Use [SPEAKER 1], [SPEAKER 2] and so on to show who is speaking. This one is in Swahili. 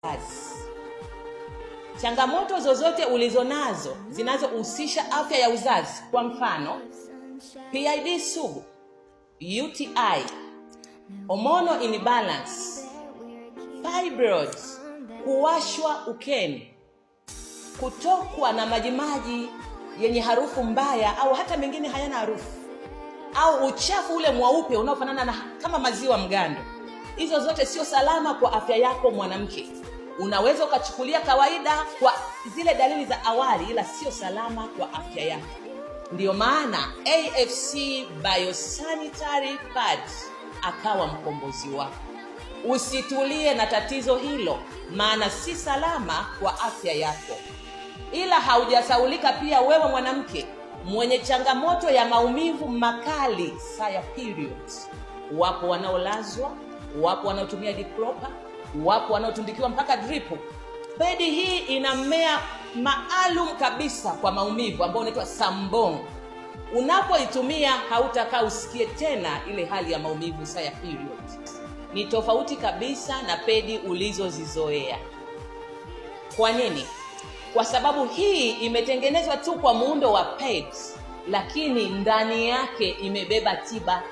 [SPEAKER 1] uzazi. Changamoto zozote ulizonazo zinazohusisha afya ya uzazi, kwa mfano PID sugu, UTI, hormonal imbalance, fibroids, kuwashwa ukeni, kutokwa na majimaji yenye harufu mbaya au hata mengine hayana harufu, au uchafu ule mweupe unaofanana na kama maziwa mgando, hizo zote sio salama kwa afya yako mwanamke. Unaweza ukachukulia kawaida kwa zile dalili za awali, ila sio salama kwa afya yako. Ndiyo maana AFC Biosanitary Pads akawa mkombozi wako. Usitulie na tatizo hilo, maana si salama kwa afya yako. Ila haujasaulika pia wewe mwanamke mwenye changamoto ya maumivu makali saa periods. Wapo wanaolazwa, wapo wanaotumia dipropa, wapo wanaotundikiwa mpaka drip. Pedi hii ina mmea maalum kabisa kwa maumivu ambao unaitwa sambong. Unapoitumia hautakaa usikie tena ile hali ya maumivu saa periods. Ni tofauti kabisa na pedi ulizozizoea. Kwa nini? Kwa sababu hii imetengenezwa tu kwa muundo wa pads, lakini ndani yake imebeba tiba